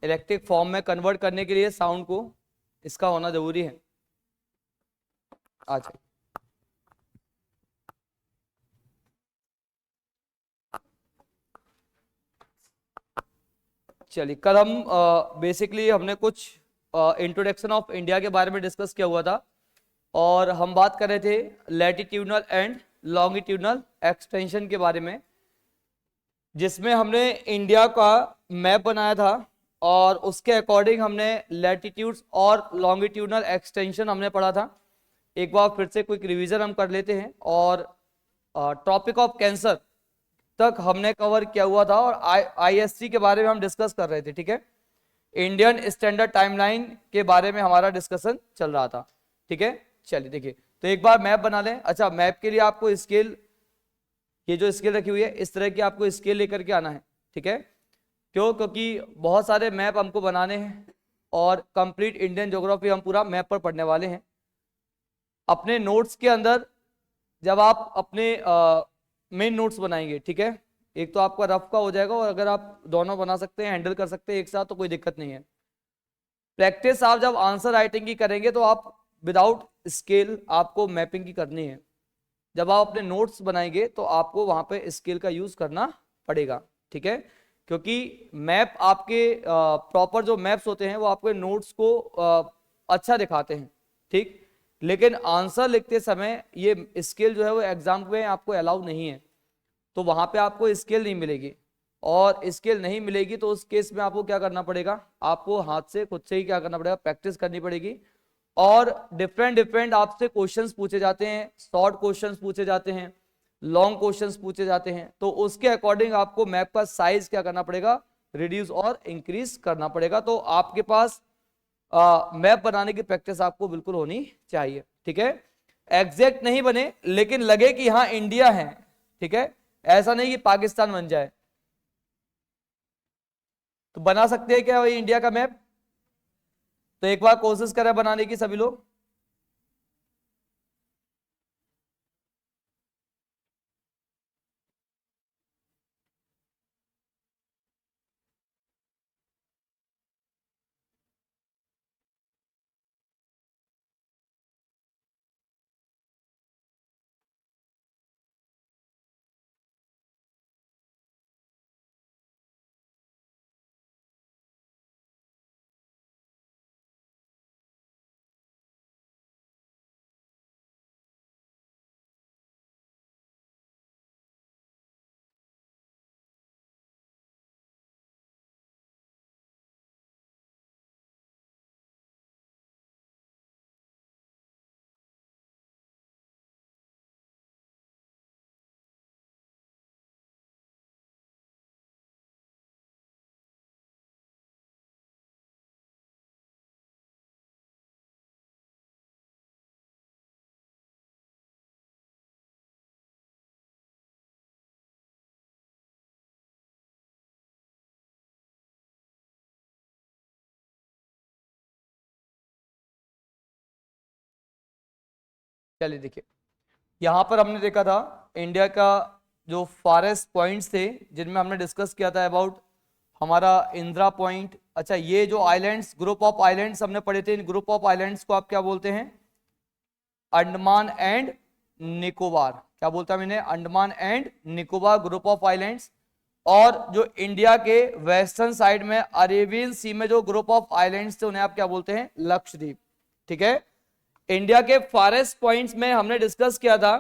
Electric form में convert करने के लिए साउंड को इसका होना जरूरी है। अच्छा, चलिए कल हम बेसिकली हमने कुछ इंट्रोडक्शन ऑफ इंडिया के बारे में डिस्कस किया हुआ था और हम बात कर रहे थे लैटिट्यूडनल एंड लॉन्गिट्यूडनल एक्सटेंशन के बारे में, जिसमें हमने इंडिया का मैप बनाया था और उसके अकॉर्डिंग हमने लैटिट्यूड्स और लॉन्गिट्यूडनल एक्सटेंशन हमने पढ़ा था। एक बार फिर से क्विक रिवीजन हम कर लेते हैं और टॉपिक ऑफ कैंसर तक हमने कवर किया हुआ था और आईएससी के बारे में हम डिस्कस कर रहे थे। ठीक है, इंडियन स्टैंडर्ड टाइमलाइन के बारे में हमारा डिस्कशन चल रहा था। ठीक है, चलिए देखिए, तो एक बार मैप बना लें। अच्छा, मैप के लिए आपको स्केल, ये जो स्केल रखी हुई है इस तरह की आपको स्केल लेकर के आना है। ठीक है, क्यों? क्योंकि बहुत सारे मैप हमको बनाने हैं और कंप्लीट इंडियन ज्योग्राफी हम पूरा मैप पर पढ़ने वाले हैं। अपने नोट्स के अंदर जब आप अपने मेन नोट्स बनाएंगे, ठीक है, एक तो आपका रफ का हो जाएगा और अगर आप दोनों बना सकते हैं, हैंडल कर सकते हैं एक साथ, तो कोई दिक्कत नहीं है। प्रैक्टिस आप जब आंसर राइटिंग की करेंगे तो आप विदाउट स्केल आपको मैपिंग की करनी है। जब आप अपने नोट्स बनाएंगे तो आपको वहां पे स्केल का यूज करना पड़ेगा। ठीक है, क्योंकि मैप आपके प्रॉपर जो मैप्स होते हैं वो आपके नोट्स को अच्छा दिखाते हैं। ठीक, लेकिन आंसर लिखते समय ये स्केल जो है वो एग्जाम में आपको अलाउ नहीं है, तो वहां पे आपको स्केल नहीं मिलेगी। और स्केल नहीं मिलेगी तो उस केस में आपको क्या करना पड़ेगा, आपको हाथ से खुद से ही क्या करना पड़ेगा, प्रैक्टिस करनी पड़ेगी। और डिफरेंट डिफरेंट आपसे क्वेश्चंस पूछे जाते हैं, शॉर्ट क्वेश्चंस पूछे जाते हैं, लॉन्ग क्वेश्चंस पूछे जाते हैं, तो उसके अकॉर्डिंग आपको मैप का साइज क्या करना पड़ेगा, रिड्यूस और इंक्रीज करना पड़ेगा। तो आपके पास मैप बनाने की प्रैक्टिस आपको बिल्कुल होनी चाहिए। ठीक है, एग्जैक्ट नहीं बने लेकिन लगे कि हाँ इंडिया है। ठीक है, ऐसा नहीं कि पाकिस्तान बन जाए। तो बना सकते हैं क्या भाई इंडिया का मैप? तो एक बार कोशिश करें बनाने की सभी लोग। चलिए देखिए, यहां पर हमने देखा था इंडिया का जो फॉरेस्ट पॉइंट्स थे जिनमें हमने डिस्कस किया था अबाउट हमारा इंदिरा पॉइंट। अच्छा, ये जो आइलैंड्स, ग्रुप ऑफ आइलैंड्स हमने पढ़े थे, इन ग्रुप ऑफ आइलैंड्स को आप क्या बोलते हैं? अंडमान एंड निकोबार। क्या बोलता है मैंने? Andaman and Nicobar group of islands. और जो इंडिया के वेस्टर्न साइड में अरेबियन सी में जो ग्रुप ऑफ आइलैंड्स थे उन्हें आप क्या बोलते हैं? लक्षद्वीप। ठीक है, इंडिया के फॉरेस्ट पॉइंट्स में हमने डिस्कस किया था,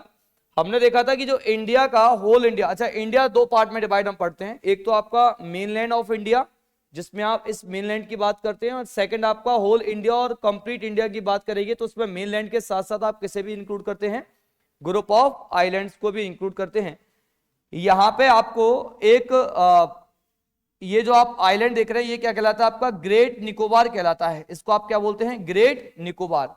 हमने देखा था कि जो इंडिया का होल इंडिया, अच्छा इंडिया दो पार्ट में डिवाइड हम पढ़ते हैं, एक तो आपका मेनलैंड ऑफ इंडिया जिसमें आप इस मेनलैंड की बात करते हैं, और सेकंड आपका होल इंडिया और कंप्लीट इंडिया की बात करेंगे तो उसमें मेनलैंड के साथ साथ आप किसे भी इंक्लूड करते हैं? ग्रुप ऑफ आइलैंड्स को भी इंक्लूड करते हैं। यहां पे आपको एक ये जो आप आइलैंड देख रहे हैं ये क्या कहलाता है? आपका ग्रेट निकोबार कहलाता है। इसको आप क्या बोलते हैं? ग्रेट निकोबार।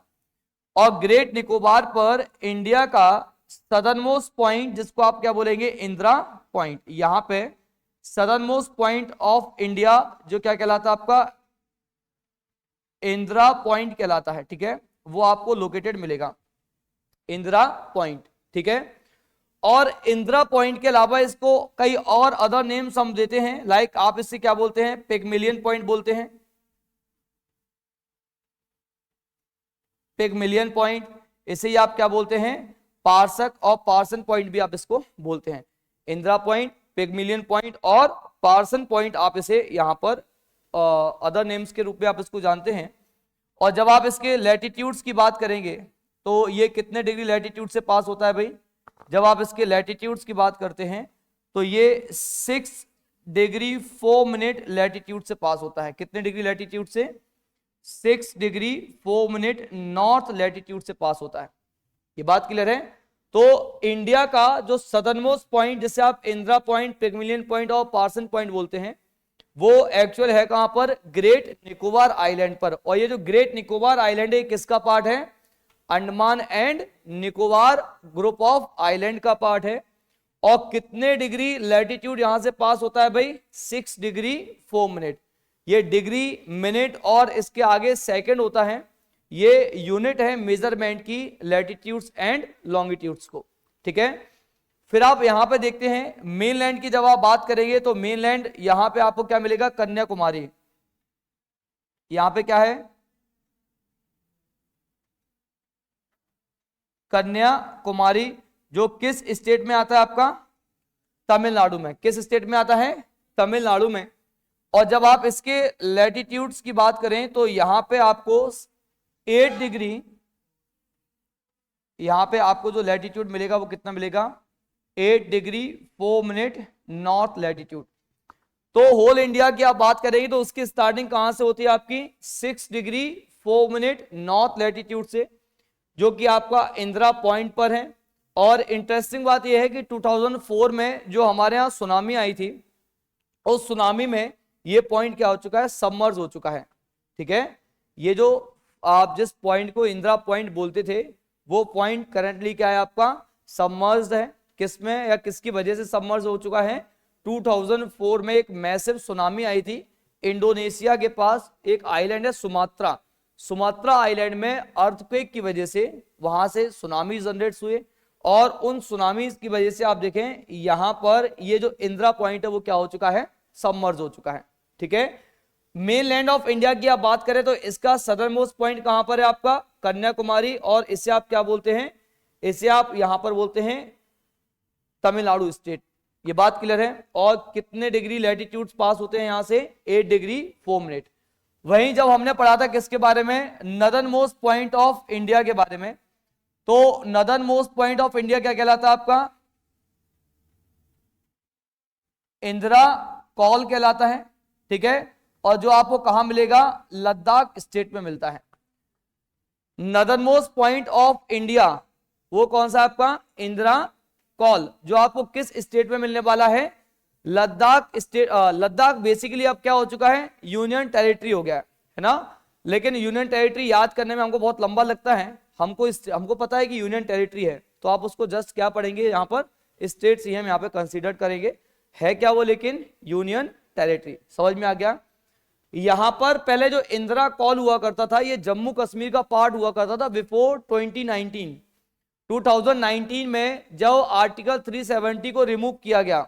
और ग्रेट निकोबार पर इंडिया का सदर्न मोस्ट पॉइंट जिसको आप क्या बोलेंगे? इंदिरा पॉइंट। यहां पे southern most point of India जो क्या कहलाता है? आपका इंदिरा पॉइंट कहलाता है। ठीक है, वो आपको लोकेटेड मिलेगा, इंदिरा पॉइंट। ठीक है, और इंदिरा पॉइंट के अलावा इसको कई और अदर नेम्स हम देते हैं, लाइक आप इससे क्या बोलते हैं, पिगमिलियन पॉइंट बोलते हैं, पिगमिलियन पॉइंट, इसे ही आप क्या बोलते हैं, पार्सक और पार्सन पॉइंट भी आप इसको बोलते हैं। इंदिरा पॉइंट, पिगमिलियन पॉइंट और पार्सन पॉइंट आप इसे यहां पर अदर नेम्स के रूप में आप इसको जानते हैं। और जब आप इसके लैटिट्यूड्स की बात करेंगे तो ये कितने डिग्री लैटिट्यूड से पास होता है भाई, जब आप इसके लैटिट्यूड्स की बात करते हैं तो ये 6 डिग्री 4 मिनट लैटिट्यूड से पास होता है। कितने डिग्री लैटिट्यूड से, 6 डिग्री 4 मिनट नॉर्थ लैटिट्यूड से पास होता है। ये बात क्लियर है। तो इंडिया का जो सदर्न मोस्ट पॉइंट, जिसे आप इंदिरा पॉइंट, पिगमिलियन पॉइंट और पार्सन पॉइंट बोलते हैं, वो एक्चुअल है कहां पर, ग्रेट निकोबार आइलैंड पर। और ये जो ग्रेट निकोबार आइलैंड है किसका पार्ट है, Andaman and Nicobar group of island का पार्ट है। और कितने डिग्री लैटिट्यूड यहां से पास होता है भाई, 6 डिग्री 4 मिनट। ये डिग्री, मिनट और इसके आगे सेकंड होता है, ये यूनिट है मेजरमेंट की लैटिट्यूड्स एंड लॉन्गिट्यूड्स को, ठीक है। फिर आप यहां पे देखते हैं मेनलैंड की जब आप बात करेंगे तो मेनलैंड यहां पे आपको क्या मिलेगा, कन्याकुमारी। यहां पे क्या है, कन्याकुमारी, जो किस स्टेट में आता है आपका, तमिलनाडु में। किस स्टेट में आता है, तमिलनाडु में। और जब आप इसके लैटिट्यूड्स की बात करें तो यहां पे आपको 8 डिग्री, यहां पे आपको जो लैटिट्यूड मिलेगा वो कितना मिलेगा, 8 डिग्री 4 मिनट नॉर्थ लैटिट्यूड। तो होल इंडिया की आप बात करेंगे तो उसकी स्टार्टिंग कहां से होती है आपकी, 6 डिग्री 4 मिनट नॉर्थ लैटिट्यूड से, जो कि आपका इंदिरा पॉइंट पर है। और इंटरेस्टिंग बात यह है कि 2004 में जो हमारे यहाँ सुनामी आई थी, उस सुनामी में ये पॉइंट क्या हो चुका है, सबमर्ज हो चुका है, ठीक है। ये जो आप जिस पॉइंट को इंदिरा पॉइंट बोलते थे, वो पॉइंट करंटली क्या है आपका, सबमर्ज्ड है। किसमें या किसकी वजह से सबमर्ज हो चुका है, 2004 में एक मैसिव सुनामी आई थी। इंडोनेशिया के पास एक आइलैंड है सुमात्रा, सुमात्रा आइलैंड में अर्थक्वेक की वजह से वहां से सुनामी जनरेट हुए। और उन सुनामीज की वजह से आप देखें यहां पर ये जो इंदिरा पॉइंट है वो क्या हो चुका है, सबमर्ज हो चुका है, ठीक है। मेन लैंड ऑफ इंडिया की आप बात करें तो इसका सदर्न मोस्ट पॉइंट कहां पर है आपका, कन्याकुमारी। और इसे आप क्या बोलते हैं, इसे आप यहां पर बोलते हैं तमिलनाडु स्टेट। ये बात क्लियर है। और कितने डिग्री लैटिट्यूड पास होते हैं यहां से, 8 डिग्री 4 मिनट। वहीं जब हमने पढ़ा था किसके बारे में, northern most point of India के बारे में, तो northern most point of India क्या कहलाता है आपका, इंदिरा कॉल कहलाता है, ठीक है। और जो आपको कहां मिलेगा, लद्दाख स्टेट में मिलता है। Northern most point of India वो कौन सा आपका, इंदिरा कॉल, जो आपको किस स्टेट में मिलने वाला है, लद्दाख स्टेट। लद्दाख बेसिकली अब क्या हो चुका है, यूनियन टेरिटरी हो गया है ना। लेकिन यूनियन टेरिटरी याद करने में हमको बहुत लंबा लगता है। हमको पता है कि यूनियन टेरिटरी है, तो आप उसको जस्ट क्या पढ़ेंगे, यहाँ पर स्टेट्स ही हम यहाँ पे कंसीडर करेंगे, है क्या वो, लेकिन यूनियन टेरिटरी। समझ में आ गया। यहां पर पहले जो इंदिरा कॉल हुआ करता था, ये जम्मू कश्मीर का पार्ट हुआ करता था बिफोर 2019 में जब आर्टिकल 370 को रिमूव किया गया,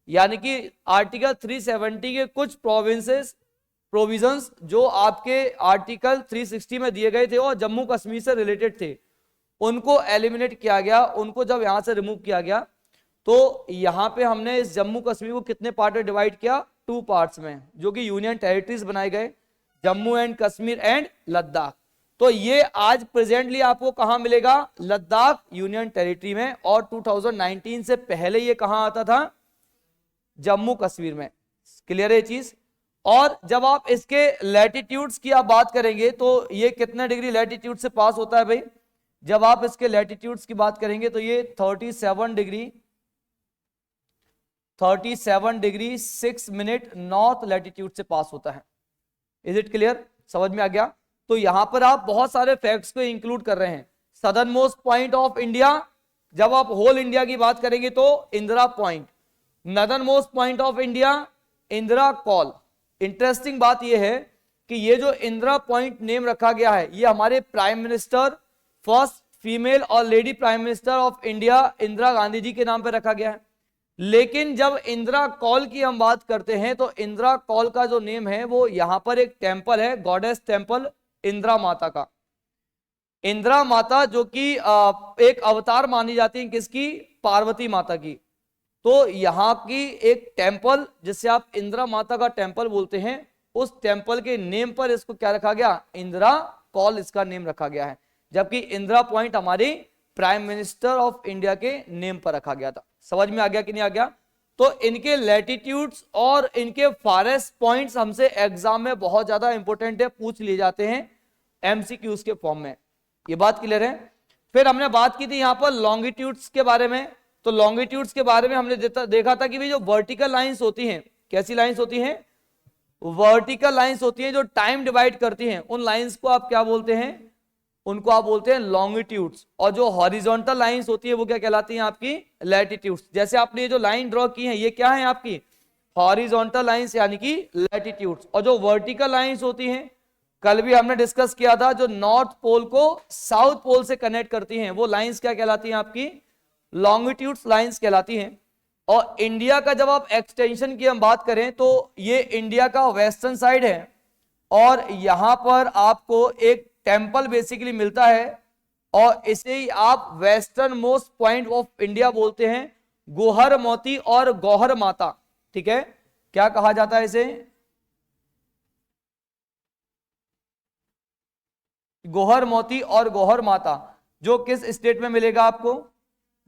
यानी कि आर्टिकल 370 के कुछ प्रोविजंस जो आपके आर्टिकल 360 में दिए गए थे और जम्मू कश्मीर से रिलेटेड थे, उनको एलिमिनेट किया गया। उनको जब यहां से रिमूव किया गया तो यहां पे हमने इस जम्मू कश्मीर को कितने पार्ट में डिवाइड किया, 2 पार्ट्स में, जो कि यूनियन टेरिटरीज बनाए गए, जम्मू एंड कश्मीर एंड लद्दाख। तो ये आज प्रेजेंटली आपको कहां मिलेगा, लद्दाख यूनियन टेरिटरी में। और 2019 से पहले ये कहां आता था, जम्मू कश्मीर में। क्लियर है चीज। और जब आप इसके लैटिट्यूड्स की आप बात करेंगे तो ये कितने डिग्री लैटिट्यूड से पास होता है भाई, जब आप इसके लैटिट्यूड्स की बात करेंगे तो ये 37 डिग्री 6 मिनट नॉर्थ लैटिट्यूड से पास होता है। इज इट क्लियर, समझ में आ गया। तो यहां पर आप बहुत सारे फैक्ट्स को इंक्लूड कर रहे हैं। Southern most point of India, जब आप होल इंडिया की बात करेंगे तो Indira point. Northern most point of India, Indira call. Interesting बात यह है कि ये जो इंदिरा पॉइंट नेम रखा गया है, ये हमारे प्राइम मिनिस्टर फर्स्ट फीमेल और lady prime minister of India Indira Gandhi ji के नाम पे रखा गया है। लेकिन जब इंदिरा कॉल की हम बात करते हैं तो इंदिरा कॉल का जो नेम है वो यहां पर एक टेंपल है, गॉडेस टेंपल इंदिरा माता का। इंदिरा माता जो कि एक अवतार मानी जाती है किसकी, पार्वती माता की। तो यहाँ की एक टेंपल जिसे आप इंदिरा माता का टेंपल बोलते हैं, उस टेंपल के नेम पर इसको क्या रखा गया, इंदिरा कॉल इसका नेम रखा गया है। जबकि इंदिरा पॉइंट हमारी प्राइम मिनिस्टर ऑफ इंडिया के नेम पर रखा गया था। समझ में आ गया कि नहीं आ गया? तो इनके लैटिट्यूड्स और इनके फॉरेस्ट पॉइंट्स हमसे एग्जाम में बहुत ज्यादा इंपॉर्टेंट है, पूछ लिए जाते हैं एमसीक्यूज के फॉर्म में। ये बात क्लियर है? फिर हमने बात की थी यहाँ पर लॉन्गिट्यूड्स के बारे में। तो लॉन्गिट्यूड्स के बारे में हमने देखा था कि भाई जो वर्टिकल लाइंस होती हैं, कैसी लाइंस होती हैं, वर्टिकल लाइंस होती हैं जो टाइम डिवाइड करती हैं, उन लाइंस को आप क्या बोलते हैं, उनको आप बोलते हैं लॉन्गिट्यूड्स। और जो हॉरिजॉन्टल लाइंस होती है वो क्या कहलाती हैं, आपकी लैटिट्यूड्स। जैसे आपने ये जो लाइन ड्रॉ की है ये क्या है, आपकी हॉरिजॉन्टल लाइंस यानी कि लैटिट्यूड्स। और जो वर्टिकल लाइंस होती हैं, कल भी हमने डिस्कस किया था, जो नॉर्थ पोल को साउथ पोल से कनेक्ट करती हैं, वो लाइंस क्या कहलाती हैं, आपकी लॉन्गिट्यूड्स लाइंस कहलाती हैं। और इंडिया का जब आप एक्सटेंशन की हम बात करें तो ये इंडिया का वेस्टर्न साइड है और यहां पर आपको एक टेंपल बेसिकली मिलता है और इसे ही आप western most point of India बोलते हैं, गोहर मोती और गौहर माता। ठीक है, क्या कहा जाता है इसे, गोहर मोती और गौहर माता। जो किस स्टेट में मिलेगा आपको,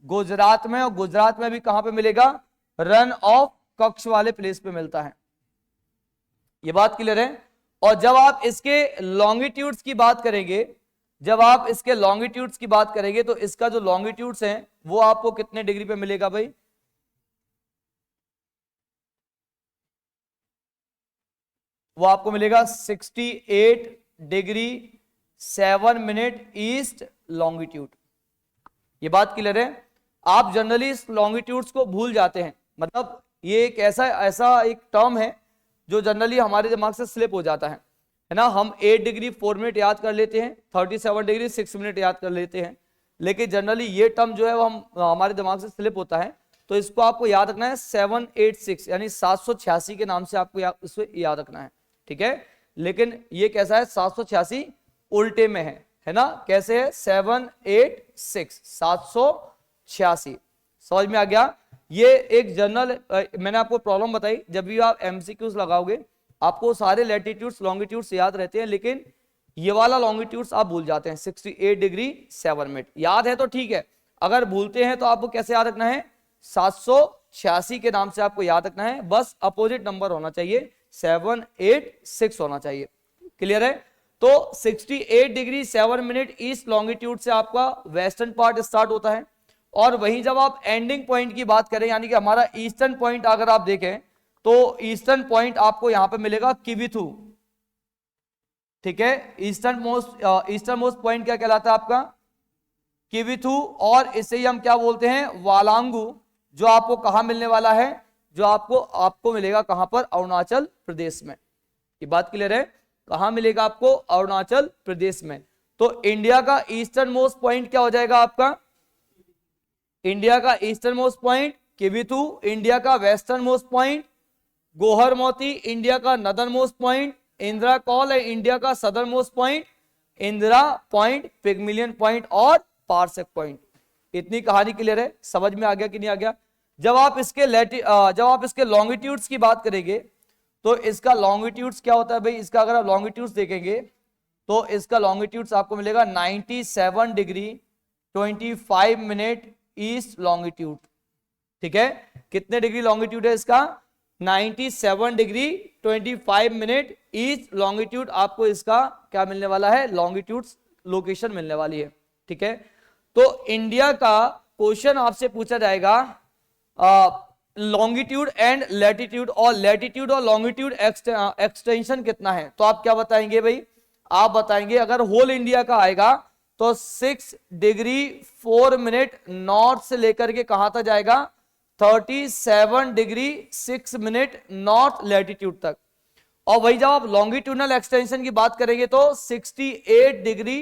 गुजरात में। और गुजरात में भी कहां पे मिलेगा, रन ऑफ कच्छ वाले प्लेस पे मिलता है। ये बात क्लियर है? और जब आप इसके लॉन्गिट्यूड्स की बात करेंगे, जब आप इसके लॉन्गिट्यूड्स की बात करेंगे तो इसका जो लॉन्गिट्यूड्स है वो आपको कितने डिग्री पे मिलेगा भाई, वो आपको मिलेगा 68 डिग्री 7 मिनट ईस्ट लॉन्गिट्यूड। ये बात क्लियर है? आप जनरली इस लॉन्गिट्यूड्स को भूल जाते हैं, मतलब ये एक ऐसा एक टर्म है जो जनरली हमारे दिमाग से स्लिप हो जाता है ना। हम 8 डिग्री 4 मिनट याद कर लेते हैं, 37 डिग्री 6 मिनट याद कर लेते हैं, लेकिन जनरली ये टर्म जो है वो हमारे दिमाग से स्लिप होता है। तो इसको आपको याद रखना है 786 यानी 786 के नाम से आपको इसको याद रखना है। ठीक है, लेकिन ये कैसा है, 786 उल्टे में है ना। कैसे है, 786 786। समझ में आ गया? ये एक जनरल मैंने आपको प्रॉब्लम बताई, जब भी आप एमसीक्यूज लगाओगे आपको सारे लैटिट्यूड्स लॉन्गिट्यूड्स याद रहते हैं, लेकिन ये वाला लॉन्गिट्यूड्स आप भूल जाते हैं। 68 डिग्री 7 मिनट याद है तो ठीक है, अगर भूलते हैं तो आपको कैसे याद रखना है, 786 के नाम से आपको याद रखना है। बस अपोजिट नंबर होना चाहिए, 786 होना चाहिए। क्लियर है? तो 68 डिग्री 7 मिनट ईस्ट लॉन्गिट्यूड से आपका वेस्टर्न पार्ट स्टार्ट होता है। और वहीं जब आप एंडिंग पॉइंट की बात करें, यानी कि हमारा ईस्टर्न पॉइंट अगर आप देखें तो ईस्टर्न पॉइंट आपको यहां पे मिलेगा किविथू। ठीक है, ईस्टर्न मोस्ट पॉइंट क्या कहलाता है आपका, किविथू। और इसे ही हम क्या बोलते हैं, वालांगू, जो आपको कहां मिलने वाला है, जो आपको मिलेगा कहां पर, अरुणाचल प्रदेश में। ये बात क्लियर है? कहां मिलेगा आपको, अरुणाचल प्रदेश में। तो इंडिया का ईस्टर्न मोस्ट पॉइंट क्या हो जाएगा आपका, इंडिया का eastern most point Kibithu, India का western most point Guhar Moti, India का northern most point Indira col है, इंडिया का southern most point Indira point, Pygmalion point और पारसेक पॉइंट। इतनी कहानी क्लियर है? समझ में आ गया कि नहीं आ गया? जब आप इसके लॉन्गिट्यूड्स की बात करेंगे तो इसका लॉन्गिट्यूड्स क्या होता है भाई, इसका अगर आप लॉन्गिट्यूड्स देखेंगे तो इसका लॉन्गिट्यूड्स आपको मिलेगा 97 डिग्री 25 मिनट ईस्ट लॉन्गिट्यूड। ठीक है, कितने डिग्री लॉन्गिट्यूड है इसका, 97 डिग्री 25 मिनट ईस्ट लॉन्गिट्यूड आपको इसका क्या मिलने वाला है, लॉन्गिट्यूड लोकेशन मिलने वाली है। ठीक है, तो इंडिया का क्वेश्चन आपसे पूछा जाएगा लॉन्गिट्यूड एंड लैटिट्यूड, और लैटिट्यूड और लॉन्गिट्यूड एक्सटेंशन कितना है, तो आप क्या बताएंगे भाई, आप बताएंगे अगर होल इंडिया का आएगा तो 6 डिग्री 4 मिनट नॉर्थ से लेकर के कहां तक जाएगा, 37 डिग्री 6 मिनट नॉर्थ लैटिट्यूड तक। और वही जब आप लॉन्गिट्यूडनल एक्सटेंशन की बात करेंगे तो 68 डिग्री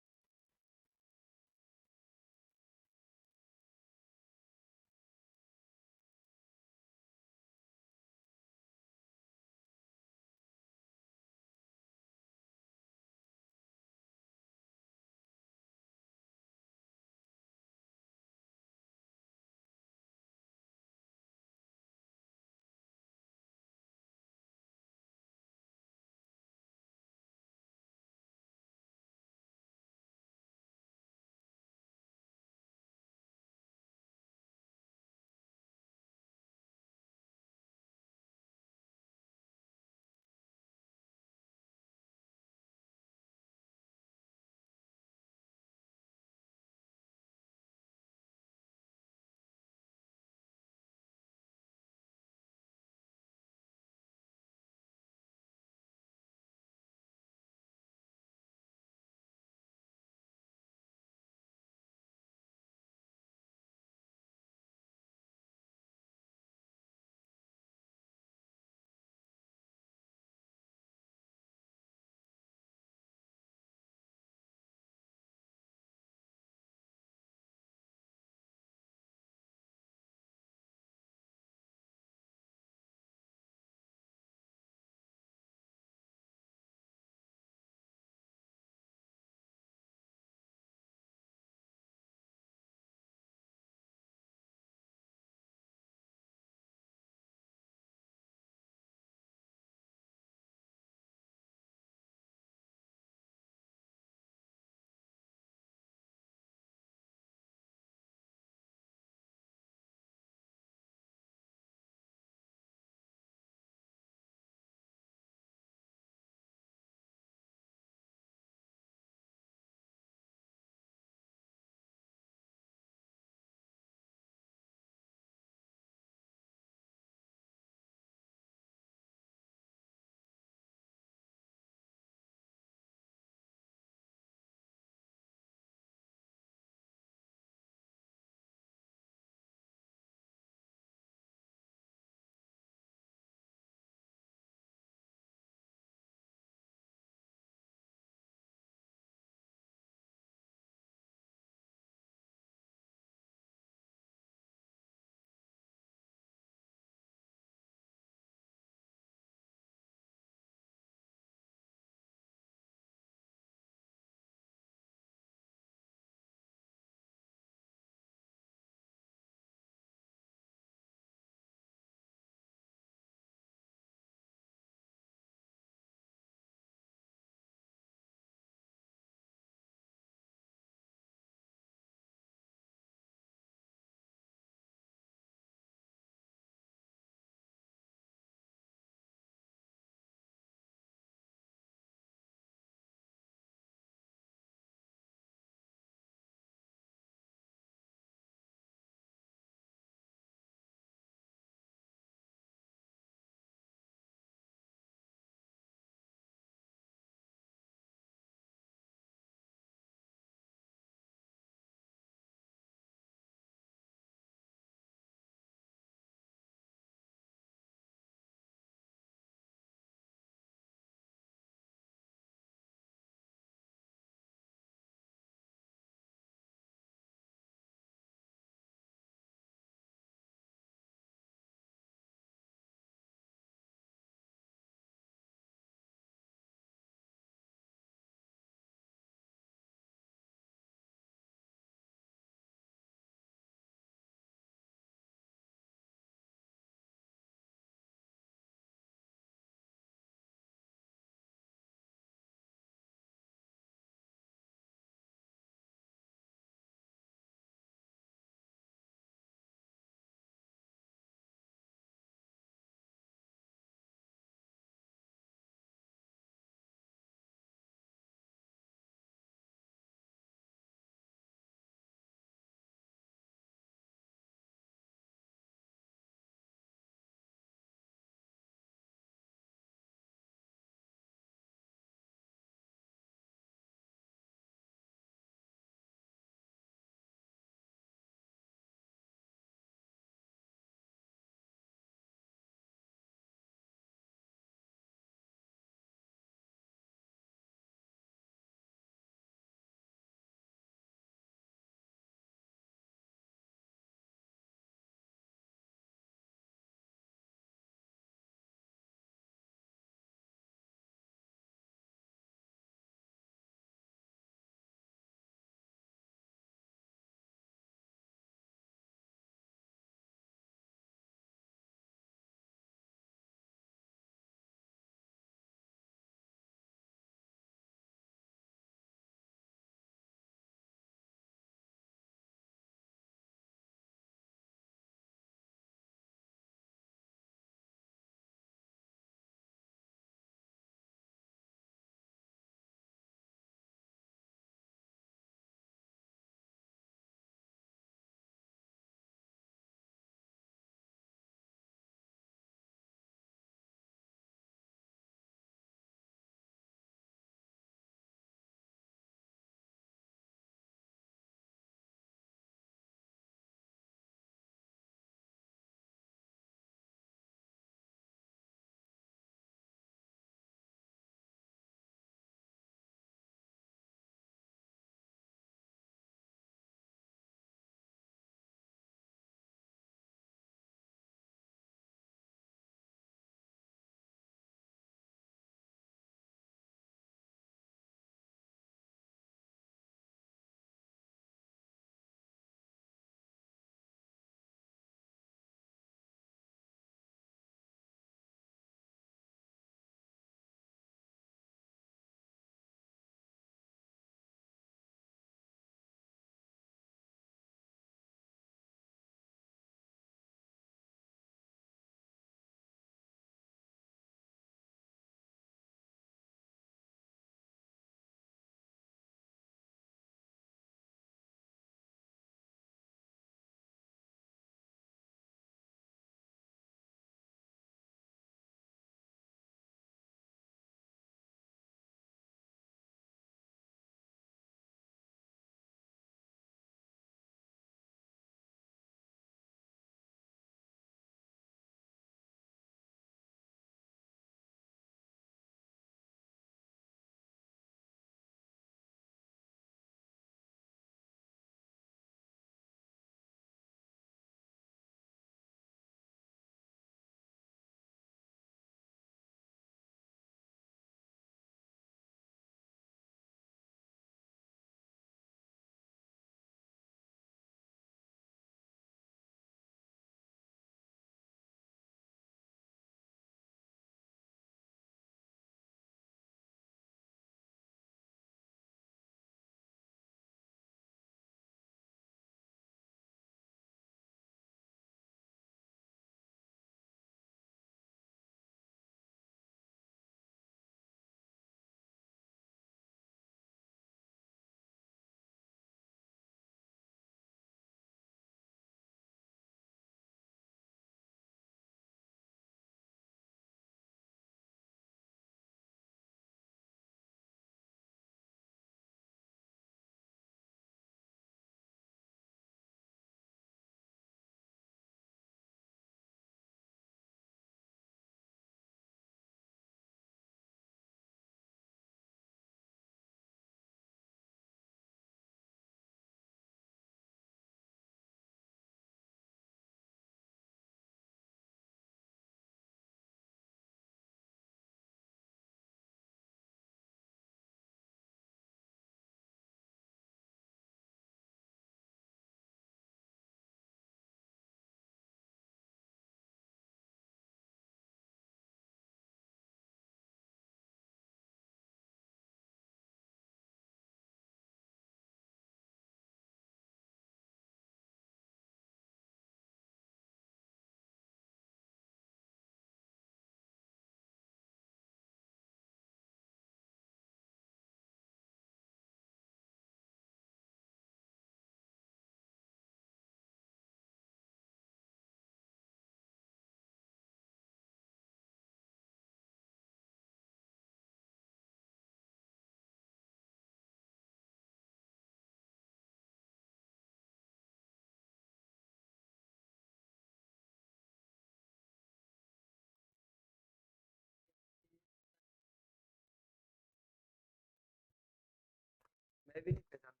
मैं भी नहीं पहचानता।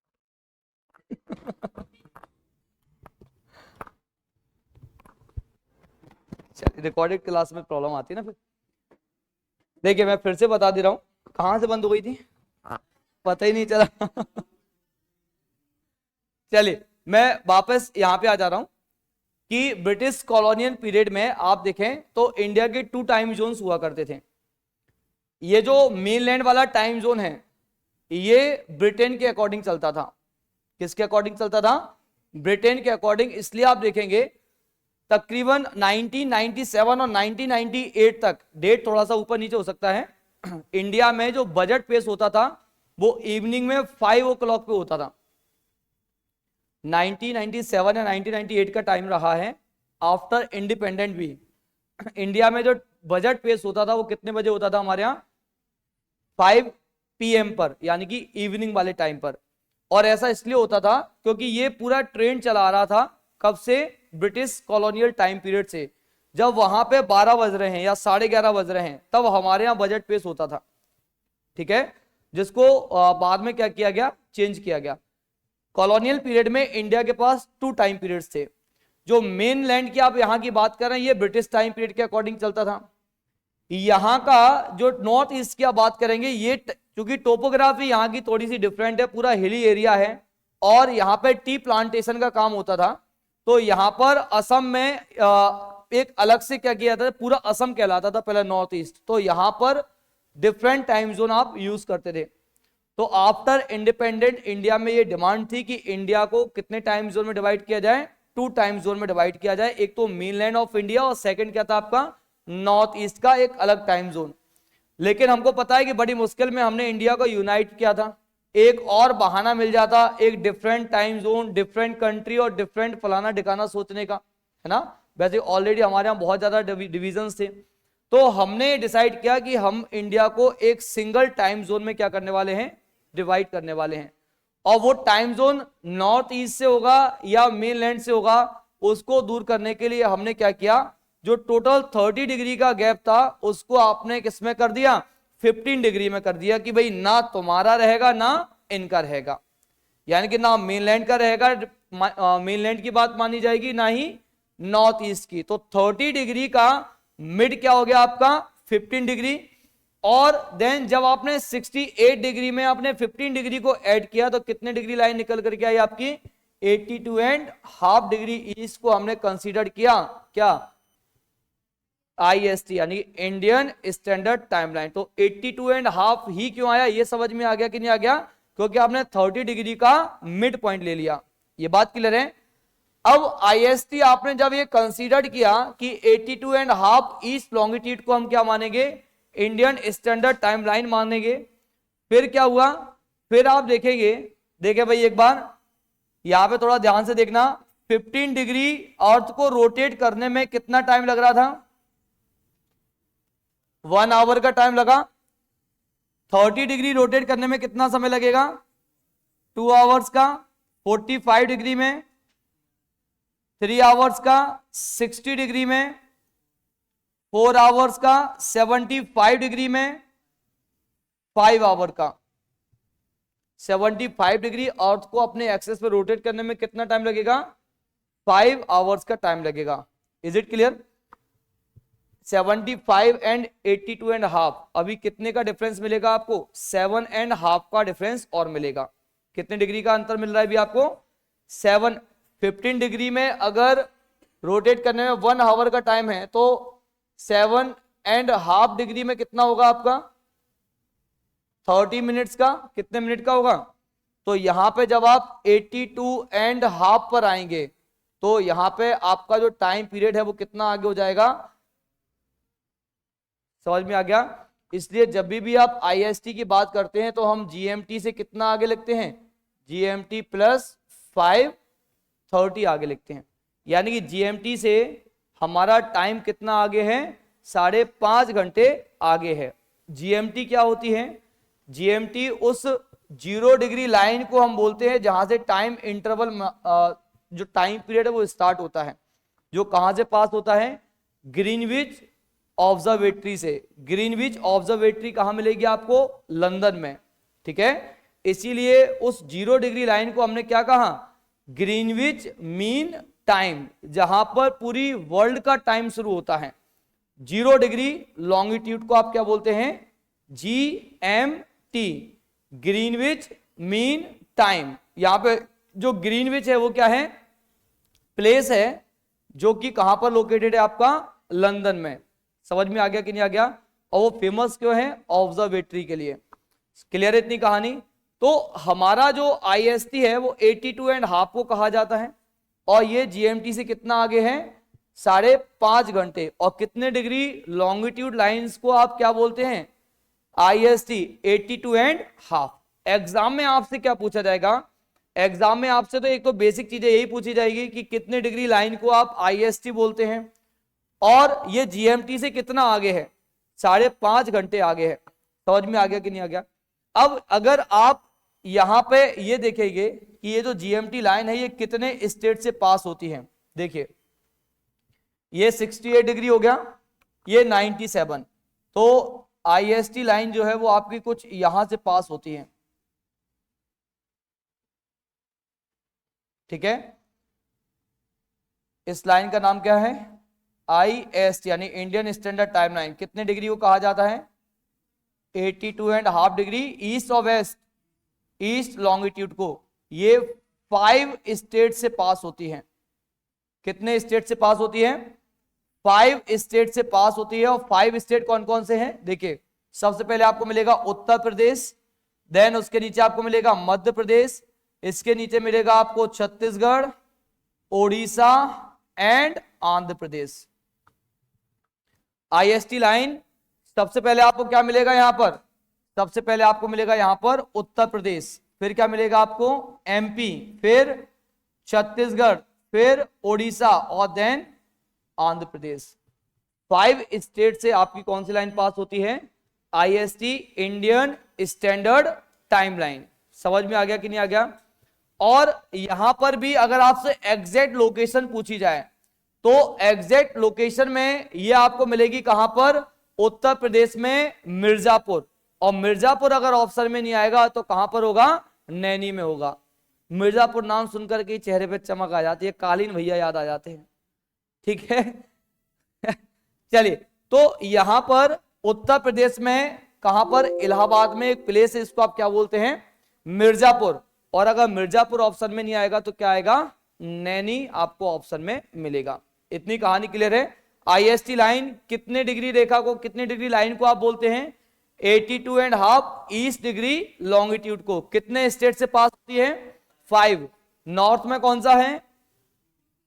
चलिए, रिकॉर्डेड क्लास में प्रॉब्लम आती है ना फिर। देखिए मैं फिर से बता दे रहा हूँ, कहाँ से बंद हो गई थी पता ही नहीं चला। चलिए मैं वापस यहाँ पे आ जा रहा हूँ कि ब्रिटिश कॉलोनियल पीरियड में आप देखें तो इंडिया के 2 टाइम जोन्स हुआ करते थे। ये जो मेनलैंड वाला टाइम जोन है ये ब्रिटेन के अकॉर्डिंग चलता था। किसके अकॉर्डिंग चलता था? ब्रिटेन के अकॉर्डिंग। इसलिए आप देखेंगे तकरीबन 1997 और 1998 तक, डेट थोड़ा सा ऊपर नीचे हो सकता है, इंडिया में जो बजट पेश होता था वो इवनिंग में 5 o'clock पे होता था। 1997 या 1998 का टाइम रहा है आफ्टर इंडिपेंडेंट भी। इंडिया में जो बजट पेश होता था वो कितने बजे होता था हमारे यहाँ? 5 PM पर, यानी कि इवनिंग वाले टाइम पर। और ऐसा इसलिए होता था क्योंकि ये पूरा ट्रेंड चला रहा था कब से? ब्रिटिश कॉलोनियल टाइम पीरियड से। जब वहां पे 12 बज रहे हैं या 11:30 बज रहे हैं तब हमारे यहाँ बजट पेश होता था। ठीक है, जिसको बाद में क्या किया गया? चेंज किया गया। कॉलोनियल पीरियड में इंडिया के पास 2 टाइम पीरियड्स थे। जो मेन लैंड की आप यहाँ की बात कर रहे हैं ये ब्रिटिश टाइम पीरियड के अकॉर्डिंग चलता था। यहाँ का जो नॉर्थ ईस्ट की आप बात करेंगे, ये क्योंकि टोपोग्राफी यहाँ की थोड़ी सी डिफरेंट है, पूरा हिली एरिया है और यहाँ पे टी प्लांटेशन का काम होता था। तो यहाँ पर असम में एक अलग से क्या किया था, पूरा असम कहलाता था पहले नॉर्थ ईस्ट। तो यहाँ पर डिफरेंट टाइम जोन आप यूज करते थे। तो आफ्टर इंडिपेंडेंट इंडिया में ये डिमांड थी कि इंडिया को कितने टाइम जोन में डिवाइड किया जाए? 2 टाइम जोन में डिवाइड किया जाए। एक तो मेनलैंड ऑफ इंडिया और सेकंड क्या था आपका? नॉर्थ ईस्ट का एक अलग टाइम जोन। लेकिन हमको पता है कि बड़ी मुश्किल में हमने इंडिया को यूनाइट किया था। एक और बहाना मिल जाता, एक different time zone, different country और डिफरेंट फलाना ठिकाना सोचने का, है ना। वैसे ऑलरेडी हमारे यहाँ बहुत ज्यादा डिविजन्स थे। तो हमने डिसाइड किया कि हम इंडिया को एक सिंगल टाइम जोन में क्या करने वाले हैं? डिवाइड करने वाले हैं। और वो टाइम जोन नॉर्थ ईस्ट से होगा या मेनलैंड से होगा, उसको दूर करने के लिए हमने क्या किया? जो टोटल 30 डिग्री का गैप था उसको आपने किसमें कर दिया? 15 डिग्री में कर दिया कि भाई ना तुम्हारा रहेगा ना इनका रहेगा, यानी कि ना मेनलैंड का रहेगा, मेनलैंड की बात मानी जाएगी ना ही नॉर्थ ईस्ट की। तो 30 डिग्री का मिड क्या हो गया आपका? 15 डिग्री। और देन जब आपने 68 डिग्री में आपने 15 डिग्री को ऐड किया तो कितने डिग्री लाइन निकल करके आई आपकी? 82.5 डिग्री ईस्ट को हमने कंसीडर किया क्या? IST यानी इंडियन स्टैंडर्ड टाइमलाइन। तो 82.5 ही क्यों आया? ये समझ में आ गया कि नहीं आ गया? क्योंकि आपने 30 डिग्री का मिड पॉइंट ले लिया। ये बात क्लियर है? अब IST आपने जब ये कंसीडर किया कि 82.5 ईस्ट लॉन्गिट्यूड को हम क्या मानेंगे? इंडियन स्टैंडर्ड टाइमलाइन मानेंगे। फिर क्या हुआ? फिर आप देखेंगे, देखे भाई एक बार यहां पे थोड़ा ध्यान से देखना, 15 डिग्री अर्थ को रोटेट करने में कितना टाइम लग रहा था? 1 आवर का टाइम लगा। 30 डिग्री रोटेट करने में कितना समय लगेगा? 2 आवर्स का। 45 डिग्री में 3 आवर्स का। 60 डिग्री में 4 आवर्स का। 75 डिग्री में 5 आवर का। 75 डिग्री अर्थ को अपने एक्सेस पे रोटेट करने में कितना टाइम लगेगा? 5 आवर्स का टाइम लगेगा। Is it clear? 75 एंड 82.5, अभी कितने का डिफरेंस मिलेगा आपको? 7.5 का डिफरेंस और मिलेगा। कितने डिग्री का अंतर मिल रहा है भी आपको? 7। 15 डिग्री में अगर रोटेट करने में 1 आवर का टाइम है तो 7.5 डिग्री में कितना होगा आपका? 30 मिनट्स का। कितने मिनट का होगा? तो यहां पे जब आप 82.5 पर आएंगे तो यहां पे आपका जो टाइम पीरियड है वो कितना आगे हो जाएगा? समझ में आ गया? इसलिए जब भी आप IST की बात करते हैं तो हम GMT से कितना आगे लिखते हैं? GMT प्लस 5:30 आगे लिखते हैं। यानी कि GMT से हमारा टाइम कितना आगे है? 5.5 घंटे आगे है। GMT क्या होती है? GMT उस 0 डिग्री लाइन को हम बोलते हैं जहां से टाइम इंटरवल, जो टाइम पीरियड है वो स्टार्ट होता है, जो कहां से पास होता है? ग्रीनविच ऑब्जर्वेटरी से। ग्रीनविच ऑब्जर्वेटरी कहां मिलेगी आपको? लंदन में। ठीक है, इसीलिए उस 0 डिग्री लाइन को हमने क्या कहा, ग्रीनविच मीन टाइम, जहां पर पूरी वर्ल्ड का टाइम शुरू होता है। 0 डिग्री लॉन्गिट्यूड को आप क्या बोलते हैं, GMT, ग्रीनविच मीन टाइम। यहां पे जो ग्रीनविच है वो क्या है, प्लेस है जो कि कहां पर लोकेटेड है आपका, लंदन में। समझ में आ गया कि नहीं आ गया? और वो फेमस क्यों है, ऑब्जर्वेटरी के लिए। क्लियर है इतनी कहानी? तो हमारा जो IST है वो 82.5 को कहा जाता है, और ये GMT से कितना आगे है, 5.5 घंटे। और कितने डिग्री लॉन्गिट्यूड लाइंस को आप क्या बोलते हैं, IST 82.5। एग्जाम में आपसे क्या पूछा जाएगा, एग्जाम में आपसे तो एक तो बेसिक चीजें यही पूछी जाएगी कि कितने डिग्री लाइन को आप IST बोलते हैं, और ये GMT से कितना आगे है, 5.5 घंटे आगे है। समझ में आ गया कि नहीं आ गया? अब अगर आप यहां पे ये देखेंगे कि ये जो GMT लाइन है ये कितने स्टेट से पास होती है, देखिए ये 68 डिग्री हो गया, ये 97, तो IST लाइन जो है वो आपकी कुछ यहां से पास होती है, ठीक है। इस लाइन का नाम क्या है, IST यानी इंडियन स्टैंडर्ड टाइम लाइन। कितने डिग्री को कहा जाता है, 82.5 डिग्री ईस्ट और वेस्ट, ईस्ट लॉन्गिट्यूड को। ये 5 स्टेट से पास होती है। कितने स्टेट से पास होती है, 5 स्टेट से पास होती है। और 5 स्टेट कौन कौन से हैं, देखिए सबसे पहले आपको मिलेगा उत्तर प्रदेश, देन उसके नीचे आपको मिलेगा मध्य प्रदेश, इसके नीचे मिलेगा आपको Chhattisgarh, Odisha and Andhra Pradesh. IST line सबसे पहले आपको क्या मिलेगा यहां पर, सबसे पहले आपको मिलेगा यहां पर उत्तर प्रदेश, फिर क्या मिलेगा आपको MP, फिर छत्तीसगढ़, फिर ओडिशा और देन आंध्र प्रदेश। 5 स्टेट से आपकी कौन सी लाइन पास होती है, IST Indian standard time line. समझ में आ गया कि नहीं आ गया? और यहां पर भी अगर आपसे एग्जैक्ट लोकेशन पूछी जाए तो एग्जैक्ट लोकेशन में ये आपको मिलेगी कहां पर, उत्तर प्रदेश में मिर्जापुर। और मिर्जापुर अगर ऑप्शन में नहीं आएगा तो कहां पर होगा, नैनी में होगा। मिर्जापुर नाम सुनकर के चेहरे पे चमक आ जाती है, कालीन भैया याद आ जाते हैं, ठीक है। चलिए, तो यहां पर उत्तर प्रदेश में कहां पर, इलाहाबाद में एक प्लेस है, इसको आप क्या बोलते हैं, मिर्जापुर। और अगर मिर्जापुर ऑप्शन में नहीं आएगा तो क्या आएगा, नैनी आपको ऑप्शन में मिलेगा। इतनी कहानी क्लियर है। IST लाइन कितने डिग्री रेखा को, कितने डिग्री लाइन को आप बोलते हैं, 82.5 ईस्ट डिग्री लॉन्गिट्यूड को। कितने स्टेट से पास होती है, 5। नॉर्थ में कौन सा है,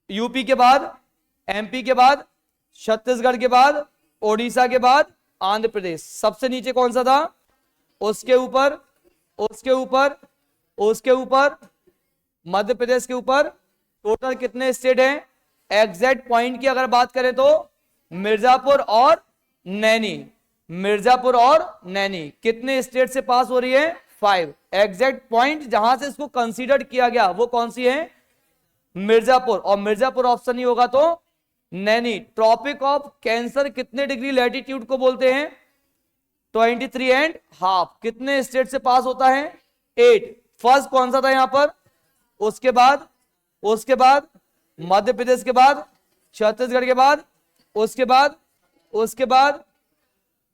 यूपी के बाद, MP के बाद, छत्तीसगढ़ के बाद, ओडिशा के बाद आंध्र प्रदेश। सबसे नीचे कौन सा था, उसके ऊपर, उसके ऊपर, उसके ऊपर मध्य प्रदेश के ऊपर। टोटल कितने स्टेट हैं, एग्जैक्ट पॉइंट की अगर बात करें तो मिर्जापुर और नैनी, मिर्जापुर और नैनी कितने स्टेट से पास हो रही है, 5। एग्जैक्ट पॉइंट जहां से इसको कंसीडर किया गया वो कौन सी है, मिर्जापुर। और मिर्जापुर ऑप्शन नहीं होगा तो नैनी। ट्रॉपिक ऑफ कैंसर कितने डिग्री लैटिट्यूड को बोलते हैं, 23.5। कितने स्टेट से पास होता है, 8। फर्स्ट कौन सा था यहां पर, उसके बाद, उसके बाद मध्य प्रदेश के बाद, छत्तीसगढ़ के बाद, उसके बाद, उसके बाद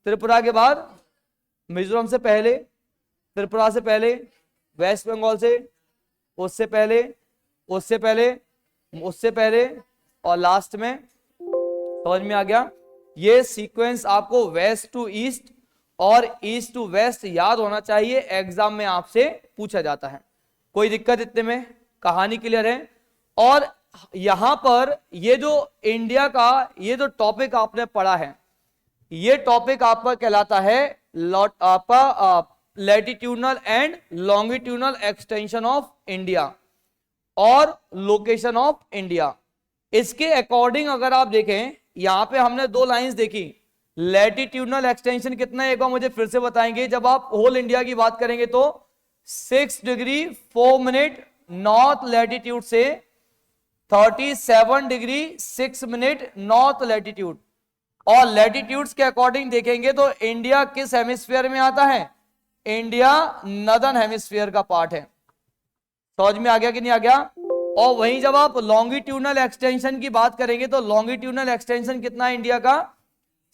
त्रिपुरा के बाद, मिजोरम से पहले, त्रिपुरा से पहले, वेस्ट बंगाल से, उससे पहले, उससे पहले, उससे पहले, और लास्ट में। समझ में आ गया? ये सीक्वेंस आपको वेस्ट टू ईस्ट और ईस्ट टू वेस्ट याद होना चाहिए, एग्जाम में आपसे पूछा जाता है। कोई दिक्कत इतने में? कहानी क्लियर है? और यहां पर ये जो इंडिया का ये जो टॉपिक आपने पढ़ा है, ये टॉपिक आपका कहलाता है latitudinal and longitudinal extension of India और लोकेशन ऑफ इंडिया। इसके अकॉर्डिंग अगर आप देखें, यहां पे हमने 2 लाइंस देखी। लैटिट्यूडनल एक्सटेंशन कितना है, एक बार मुझे फिर से बताएंगे। जब आप होल इंडिया की बात करेंगे तो 6 डिग्री 4 मिनट नॉर्थ लैटिट्यूड से 37 डिग्री 6 मिनट नॉर्थ लैटिट्यूड। और लैटिट्यूड्स के अकॉर्डिंग देखेंगे तो इंडिया किस हेमिस्फीयर में आता है, इंडिया नदर्न हेमिस्फीयर का पार्ट है। समझ में आ गया कि नहीं आ गया? और वहीं जब आप लॉन्गिट्यूडनल एक्सटेंशन की बात करेंगे तो लॉन्गिट्यूडनल एक्सटेंशन कितना है इंडिया का?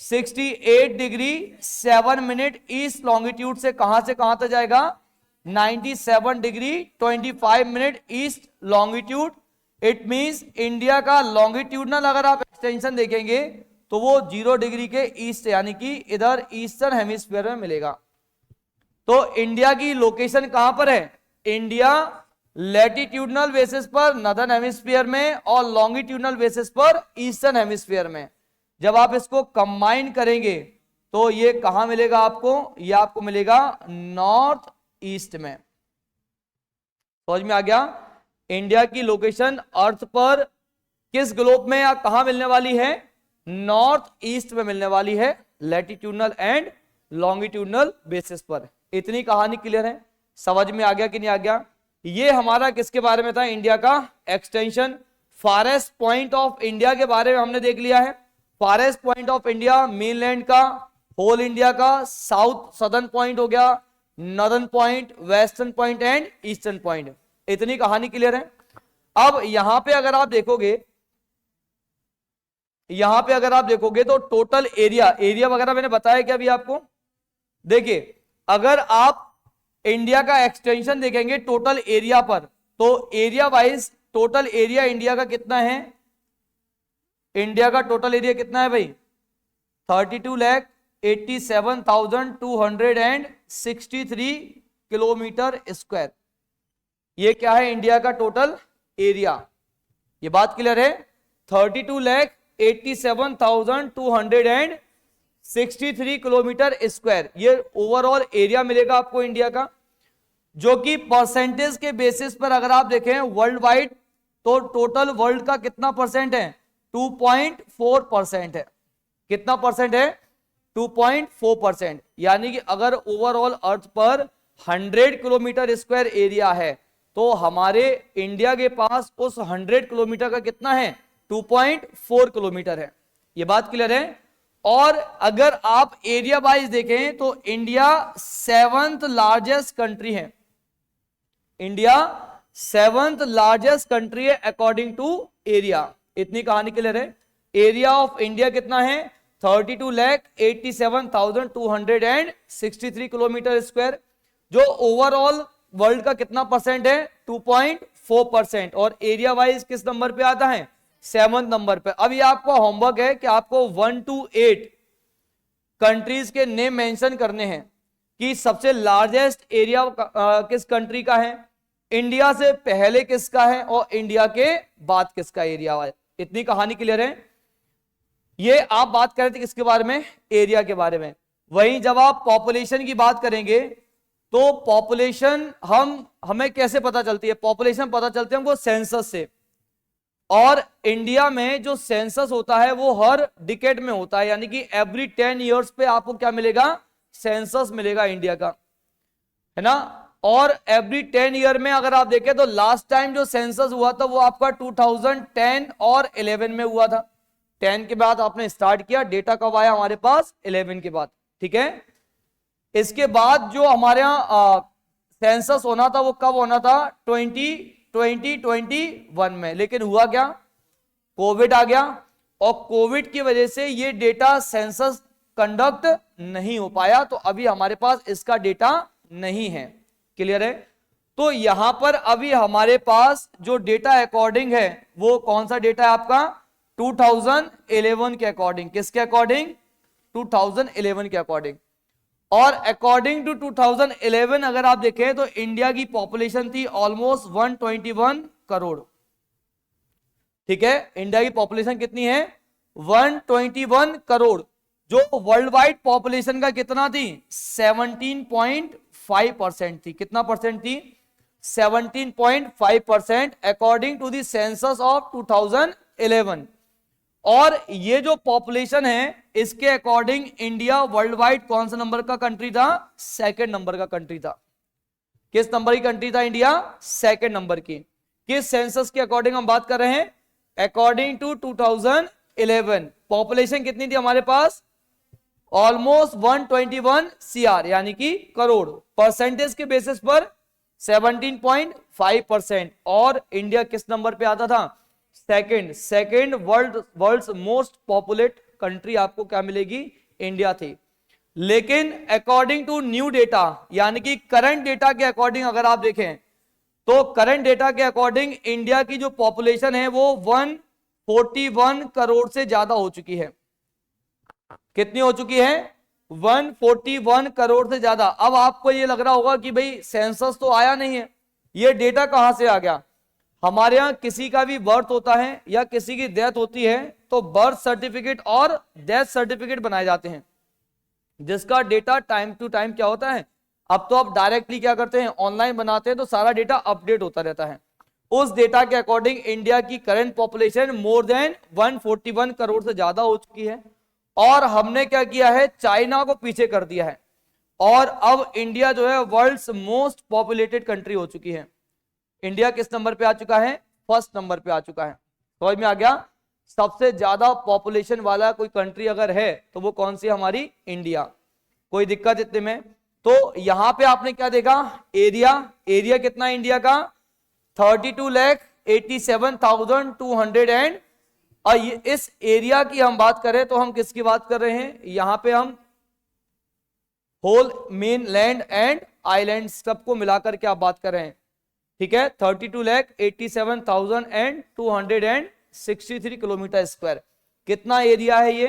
68 डिग्री 7 मिनट ईस्ट लॉन्गिट्यूड से कहां तक जाएगा? 97 degree 25 minute east longitude. It means India का लॉन्गिट्यूडनल अगर आप एक्सटेंशन देखेंगे तो वो 0 डिग्री के ईस्ट यानी कि इधर ईस्टर्न हेमिस्फीयर में मिलेगा। तो इंडिया की लोकेशन कहां पर है? इंडिया लैटिट्यूडनल बेसिस पर नदर्न हेमिस्फीयर में और लॉन्गिट्यूडनल बेसिस पर ईस्टर्न हेमिस्फीयर में। जब आप इसको कंबाइन करेंगे तो ये कहां मिलेगा आपको? ये आपको मिलेगा नॉर्थ ईस्ट में। समझ में आ गया? इंडिया की लोकेशन अर्थ पर किस ग्लोब में या कहां मिलने वाली है? नॉर्थ ईस्ट में मिलने वाली है, लैटिट्यूडनल एंड लॉन्गिट्यूडनल बेसिस पर। इतनी कहानी क्लियर है? समझ में आ गया कि नहीं आ गया? ये हमारा किसके बारे में था? इंडिया का extension. Farthest point of India के बारे में हमने देख लिया है। Farthest point of India mainland का, होल इंडिया का, साउथ सदर्न पॉइंट हो गया, northern point, western point and eastern point. इतनी कहानी क्लियर है? अब यहां पे अगर आप देखोगे तो टोटल एरिया वगैरह मैंने बताया क्या अभी आपको? देखिए, अगर आप इंडिया का एक्सटेंशन देखेंगे टोटल एरिया पर तो area wise total area India का कितना है? इंडिया का टोटल एरिया कितना है भाई? 32,87,263 किलोमीटर स्क्वायर। ये क्या है? इंडिया का टोटल एरिया। ये बात क्लियर है? 32,87,263 किलोमीटर स्क्वायर ये ओवरऑल एरिया मिलेगा आपको इंडिया का, जो कि परसेंटेज के बेसिस पर अगर आप देखें वर्ल्ड वाइड तो टोटल वर्ल्ड का कितना परसेंट है? 2.4% है। कितना परसेंट है? 2.4%। यानी कि अगर ओवरऑल अर्थ पर 100 किलोमीटर स्क्वायर एरिया है तो हमारे इंडिया के पास उस 100 किलोमीटर का कितना है? 2.4 किलोमीटर है। ये बात क्लियर है? और अगर आप एरिया वाइज देखें तो इंडिया 7th लार्जेस्ट कंट्री है। इंडिया 7th लार्जेस्ट कंट्री है अकॉर्डिंग टू एरिया। इतनी कहानी क्लियर है? एरिया ऑफ इंडिया कितना है? 32,87,263 किलोमीटर स्क्वायर, जो ओवरऑल वर्ल्ड का कितना परसेंट है? 2.4%। और एरिया वाइज किस नंबर पे आता है? 7th नंबर पे। अब ये आपका होमवर्क है कि आपको 1 to 8 कंट्रीज के नेम मेंशन करने हैं कि सबसे लार्जेस्ट एरिया किस कंट्री का है, इंडिया से पहले किसका है और इंडिया के बाद किसका एरिया है। इतनी कहानी क्लियर है? ये आप बात कर रहे थे किसके बारे में? एरिया के बारे में। वहीं जब आप पॉपुलेशन की बात करेंगे तो पॉपुलेशन हमें कैसे पता चलती है? पॉपुलेशन पता चलती है हमको सेंसस से। और इंडिया में जो सेंसस होता है वो हर डिकेड में होता है, यानी कि एवरी 10 ईयर्स पे आपको क्या मिलेगा? सेंसस मिलेगा इंडिया का, है ना। और एवरी 10 ईयर में अगर आप देखें तो लास्ट टाइम जो सेंसस हुआ था वो आपका 2010 और 11 में हुआ था। 10 के बाद आपने स्टार्ट किया, डेटा कब आया हमारे पास? 11 के बाद, ठीक है। इसके बाद जो हमारे यहाँ सेंसस होना था वो कब होना था? 2021 में। लेकिन हुआ क्या? कोविड आ गया और कोविड की वजह से ये डेटा सेंसस कंडक्ट नहीं हो पाया, तो अभी हमारे पास इसका डेटा नहीं है। क्लियर है? तो यहां पर अभी हमारे पास जो डेटा अकॉर्डिंग है वो कौन सा डेटा है आपका? 2011 के अकॉर्डिंग। किसके अकॉर्डिंग? 2011 के अकॉर्डिंग। और अकॉर्डिंग टू 2011 अगर आप देखें तो इंडिया की पॉपुलेशन थी ऑलमोस्ट 121 करोड़। ठीक है, इंडिया की पॉपुलेशन कितनी है? 121 करोड़, जो वर्ल्ड वाइड पॉपुलेशन का कितना थी? 17.5% थी। कितना परसेंट थी? 17.5% according to the census of 2011। और ये जो पॉपुलेशन है इसके अकॉर्डिंग इंडिया वर्ल्ड वाइड कौन सा नंबर का कंट्री था? सेकंड नंबर का कंट्री था। किस नंबर की कंट्री था इंडिया? सेकंड नंबर की। किस सेंसस के अकॉर्डिंग हम बात कर रहे हैं? अकॉर्डिंग टू 2011 पॉपुलेशन कितनी थी हमारे पास? ऑलमोस्ट 121 CR यानी कि करोड़। परसेंटेज के बेसिस पर 17.5%। और इंडिया किस नंबर पे आता था? Second world's most populate country आपको क्या मिलेगी? इंडिया थी। लेकिन अकॉर्डिंग टू न्यू डेटा यानी कि करंट डेटा के अकॉर्डिंग अगर आप देखें तो करंट डेटा के अकॉर्डिंग इंडिया की जो पॉपुलेशन है वो 141 करोड़ से ज्यादा हो चुकी है। कितनी हो चुकी है? 141 करोड़ से ज्यादा। अब आपको ये लग रहा होगा कि भाई सेंसस तो आया नहीं है, ये डेटा कहां से आ गया? हमारे यहां किसी का भी बर्थ होता है या किसी की डेथ होती है तो बर्थ सर्टिफिकेट और डेथ सर्टिफिकेट बनाए जाते हैं, जिसका डेटा टाइम टू टाइम क्या होता है, अब तो आप डायरेक्टली क्या करते हैं, ऑनलाइन बनाते हैं, तो सारा डेटा अपडेट होता रहता है। उस डेटा के अकॉर्डिंग इंडिया की current population more than 141 crore से ज्यादा हो चुकी है। और हमने क्या किया है, चाइना को पीछे कर दिया है और अब इंडिया जो है वर्ल्ड्स मोस्ट पॉपुलेटेड कंट्री हो चुकी है। इंडिया किस नंबर पे आ चुका है? फर्स्ट नंबर पे आ चुका है। समझ में आ गया? सबसे ज्यादा पॉपुलेशन वाला कोई कंट्री अगर है तो वो कौन सी? हमारी इंडिया। कोई दिक्कत इतने में? तो यहां पे आपने क्या देखा? एरिया कितना है इंडिया का? 32,87,200 एंड इस एरिया की हम बात करें तो हम किसकी बात कर रहे हैं? यहां पे हम whole mainland and island सबको मिलाकर के आप बात कर रहे हैं, ठीक है। 32,87,263 किलोमीटर स्क्वायर। कितना एरिया है ये?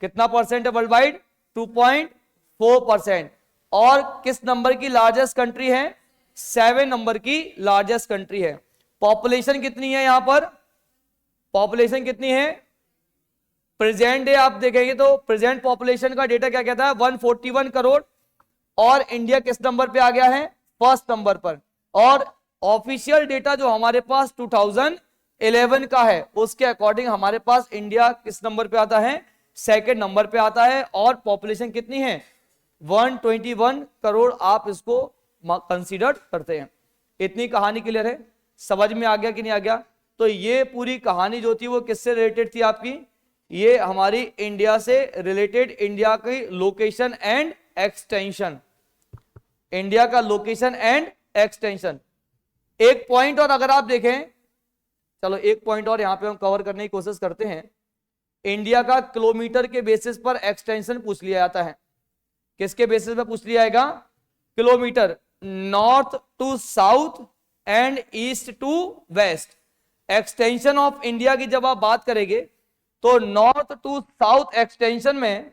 कितना परसेंट है वर्ल्ड वाइड? 2.4%। और किस नंबर की लार्जेस्ट कंट्री है? 7 नंबर की लार्जेस्ट कंट्री है। पॉपुलेशन कितनी है यहां पर? पॉपुलेशन कितनी है? प्रेजेंट डे आप देखेंगे तो प्रेजेंट पॉपुलेशन का डेटा क्या कहता है? 141 करोड़। और इंडिया किस नंबर पे आ गया है? फर्स्ट नंबर पर। और ऑफिशियल डेटा जो हमारे पास 2011 का है उसके अकॉर्डिंग हमारे पास इंडिया किस नंबर पे आता है? सेकंड नंबर पे आता है। और पॉपुलेशन कितनी है? 121 करोड़ आप इसको कंसीडर करते हैं। इतनी कहानी क्लियर है? समझ में आ गया कि नहीं आ गया? तो ये पूरी कहानी जो थी वो किससे रिलेटेड थी आपकी? ये हमारी इंडिया से रिलेटेड, इंडिया की लोकेशन एंड एक्सटेंशन, इंडिया का लोकेशन एंड एक्सटेंशन। एक पॉइंट और अगर आप देखें, चलो एक पॉइंट और यहां पे हम कवर करने की कोशिश करते हैं। इंडिया का किलोमीटर के बेसिस पर एक्सटेंशन पूछ लिया जाता है। किसके बेसिस पर पूछ लिया जाएगा? Kilometre. North to south and east to west. Extension of India की जब आप बात करेंगे तो नॉर्थ टू साउथ एक्सटेंशन में,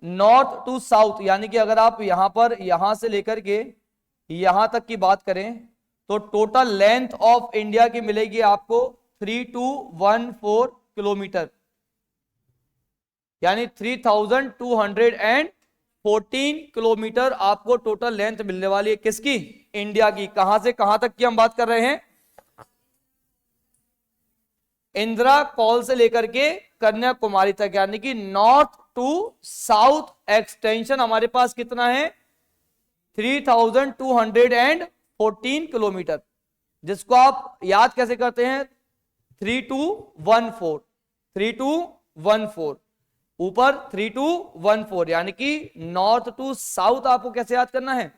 नॉर्थ टू साउथ यानी कि अगर आप यहां पर यहां से लेकर के यहां तक की बात करें तो टोटल लेंथ ऑफ इंडिया की मिलेगी आपको 3214 किलोमीटर, यानी 3214 किलोमीटर आपको टोटल लेंथ मिलने वाली है। किसकी? इंडिया की। कहां से कहां तक की हम बात कर रहे हैं? इंदिरा कॉल से लेकर के कन्याकुमारी तक, यानी कि नॉर्थ टू साउथ एक्सटेंशन हमारे पास कितना है? 3214 किलोमीटर, जिसको आप याद कैसे करते हैं? 3214 ऊपर 3214, यानी कि नॉर्थ टू साउथ आपको कैसे याद करना है?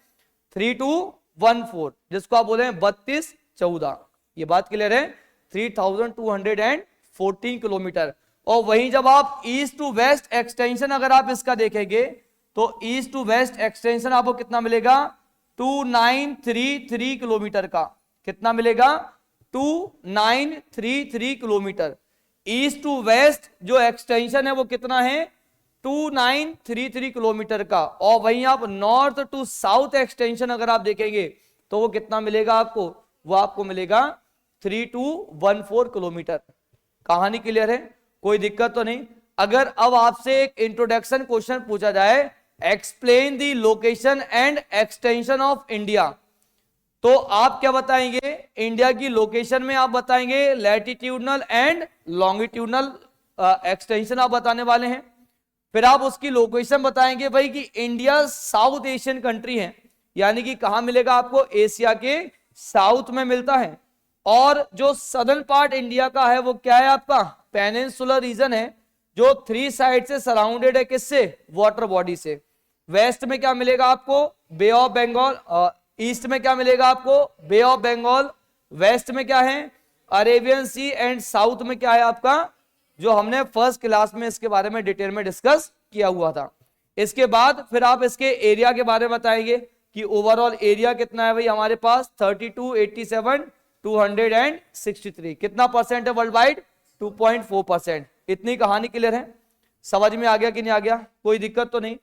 3214, जिसको आप बोले 3214। ये बात क्लियर है? 3214 किलोमीटर। और वहीं जब आप ईस्ट टू वेस्ट एक्सटेंशन अगर आप इसका देखेंगे तो ईस्ट टू वेस्ट एक्सटेंशन आपको कितना मिलेगा? 2933 किलोमीटर का। कितना मिलेगा? 2933 किलोमीटर। ईस्ट टू वेस्ट जो एक्सटेंशन है वो कितना है? 2933 किलोमीटर का। और वहीं आप नॉर्थ टू साउथ एक्सटेंशन अगर आप देखेंगे तो वो कितना मिलेगा आपको? वो आपको मिलेगा 3214 किलोमीटर। कहानी क्लियर है? कोई दिक्कत तो नहीं? अगर अब आपसे एक इंट्रोडक्शन क्वेश्चन पूछा जाए, explain the location and extension of India, तो आप क्या बताएंगे? इंडिया की लोकेशन में आप बताएंगे लैटिट्यूडनल एंड लॉन्गिट्यूडनल एक्सटेंशन आप बताने वाले हैं। फिर आप उसकी लोकेशन बताएंगे भाई कि इंडिया साउथ एशियन कंट्री है, यानी कि कहां मिलेगा आपको? एशिया के साउथ में मिलता है। और जो सदर्न पार्ट इंडिया का है वो क्या है आपका? पेनिनसुलर रीजन है, जो 3 साइड से सराउंडेड है, किससे? वाटर बॉडी से। वेस्ट में क्या मिलेगा आपको? बे ऑफ बंगाल। ईस्ट में क्या मिलेगा आपको? बे ऑफ बंगाल। वेस्ट में क्या है? Arabian C. एंड साउथ में क्या है आपका? जो हमने फर्स्ट क्लास में इसके बारे में डिटेल में डिस्कस किया हुआ था। इसके बाद फिर आप इसके एरिया के बारे में बताएंगे कि ओवरऑल एरिया कितना है भाई हमारे पास? 32, 87, 263। कितना परसेंट है वर्ल्ड वाइड? 2.4%। इतनी कहानी क्लियर है? समझ में आ गया कि नहीं आ गया? कोई दिक्कत तो नहीं?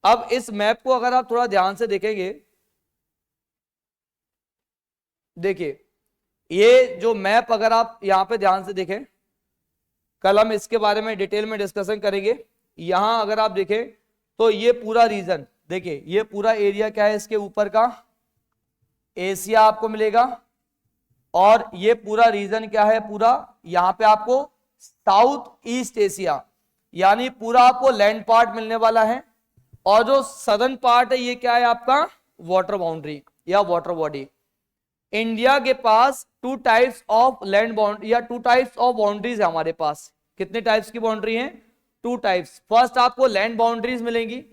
अब इस मैप को अगर आप थोड़ा ध्यान से देखेंगे, देखिए ये जो मैप अगर आप यहां पे ध्यान से देखें, कल हम इसके बारे में डिटेल में डिस्कशन करेंगे। यहां अगर आप देखें तो ये पूरा रीजन, देखिए ये पूरा एरिया क्या है इसके ऊपर का? एशिया आपको मिलेगा। और ये पूरा रीजन क्या है? पूरा यहां पे आपको साउथ ईस्ट एशिया, यानी पूरा आपको लैंड पार्ट मिलने वाला है। और जो सदर्न पार्ट है ये क्या है आपका? वाटर बाउंड्री या वाटर बॉडी। इंडिया के पास 2 टाइप्स ऑफ लैंड बाउंड्री या 2 टाइप्स ऑफ बाउंड्रीज है हमारे पास। कितने टाइप्स की बाउंड्री है? 2 टाइप्स। फर्स्ट आपको लैंड बाउंड्रीज मिलेंगी।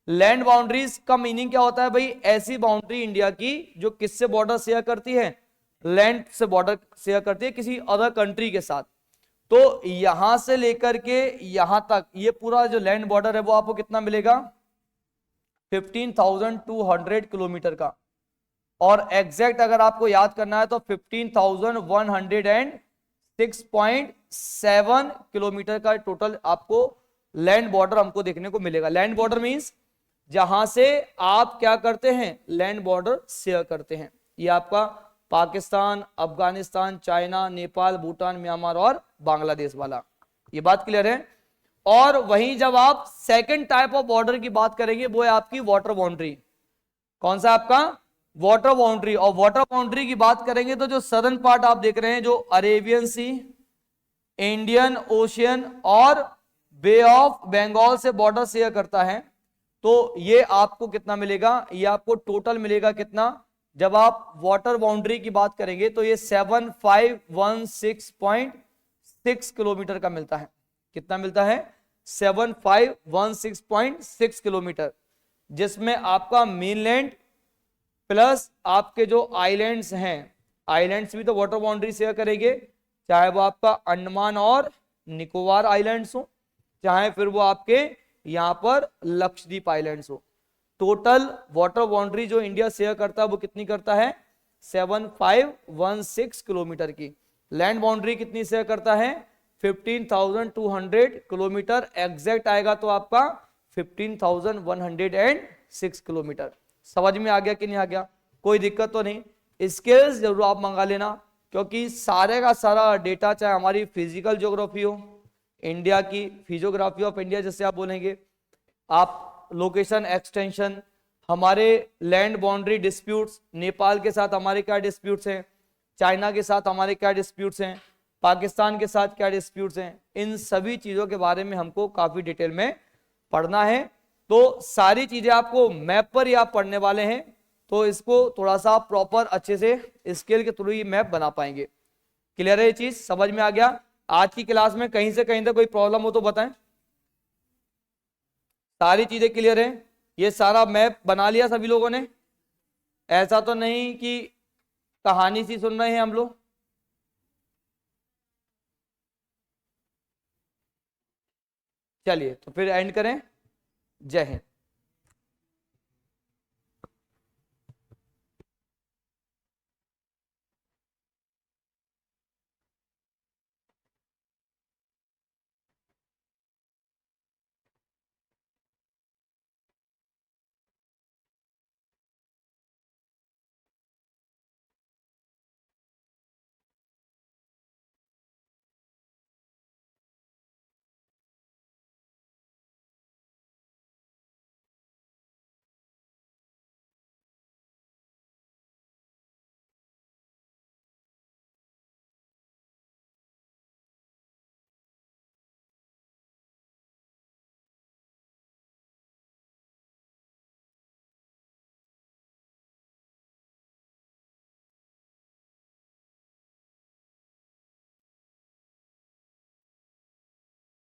लैंड बाउंड्रीज का मीनिंग क्या होता है भाई? ऐसी बाउंड्री इंडिया की जो किससे बॉर्डर शेयर करती है? लैंड से बॉर्डर शेयर करती है किसी अदर कंट्री के साथ। तो यहां से लेकर के यहां तक ये पूरा जो लैंड बॉर्डर है वो आपको कितना मिलेगा? 15,200 किलोमीटर का। और एग्जैक्ट अगर आपको याद करना है तो 15,106.7 किलोमीटर का टोटल आपको लैंड बॉर्डर हमको देखने को मिलेगा। लैंड बॉर्डर मींस जहां से आप क्या करते हैं? लैंड बॉर्डर शेयर करते हैं। ये आपका पाकिस्तान, अफगानिस्तान, चाइना, नेपाल, भूटान, म्यांमार और बांग्लादेश वाला। ये बात क्लियर है? और वहीं जब आप सेकंड टाइप ऑफ बॉर्डर की बात करेंगे वो है आपकी वाटर बाउंड्री। कौन सा आपका? Water boundary. और वाटर बाउंड्री की बात करेंगे तो जो सदर्न पार्ट आप देख रहे हैं, जो अरेबियन सी, इंडियन ओशियन और बे ऑफ बंगाल से बॉर्डर शेयर करता है, तो ये आपको कितना मिलेगा? ये आपको टोटल मिलेगा कितना? जब आप वाटर बाउंड्री की बात करेंगे तो ये 7516.6 किलोमीटर का मिलता है। कितना मिलता है? 7516.6 किलोमीटर, जिसमें आपका मेनलैंड प्लस आपके जो आइलैंड्स हैं, आइलैंड्स भी तो वाटर बाउंड्री शेयर करेंगे, चाहे वो आपका अंडमान और निकोबार आइलैंड्स हो, चाहे फिर वो आपके यहां पर लक्षद्वीप आइलैंड्स हो। टोटल वाटर बाउंड्री जो इंडिया शेयर करता है वो कितनी करता है? 7516 किलोमीटर की। लैंड बाउंड्री कितनी शेयर करता है? 15,200 किलोमीटर। एग्जैक्ट आएगा तो आपका 15,106 किलोमीटर। समझ में आ गया कि नहीं आ गया? कोई दिक्कत तो नहीं? स्केल्स जरूर आप मंगा लेना, क्योंकि सारे का सारा डेटा, चाहे हमारी फिजिकल ज्योग्राफी हो, इंडिया की फिजियोग्राफी ऑफ इंडिया जैसे आप बोलेंगे, आप लोकेशन एक्सटेंशन, हमारे लैंड बाउंड्री डिस्प्यूट्स, नेपाल के साथ हमारे क्या डिस्प्यूट्स हैं, चाइना के साथ हमारे क्या डिस्प्यूट्स हैं, पाकिस्तान के साथ क्या डिस्प्यूट्स हैं, इन सभी चीज़ों के बारे में हमको काफ़ी डिटेल में पढ़ना है। तो सारी चीज़ें आपको मैप पर ही आप पढ़ने वाले हैं, तो इसको थोड़ा सा प्रॉपर अच्छे से स्केल के थ्रू ही मैप बना पाएंगे। क्लियर है ये चीज़? समझ में आ गया? आज की क्लास में कहीं से कहीं तक कोई प्रॉब्लम हो तो बताएं। सारी चीजें क्लियर है? ये सारा मैप बना लिया सभी लोगों ने? ऐसा तो नहीं कि कहानी सी सुन रहे हैं हम लोग? चलिए तो फिर एंड करें। जय हिंद।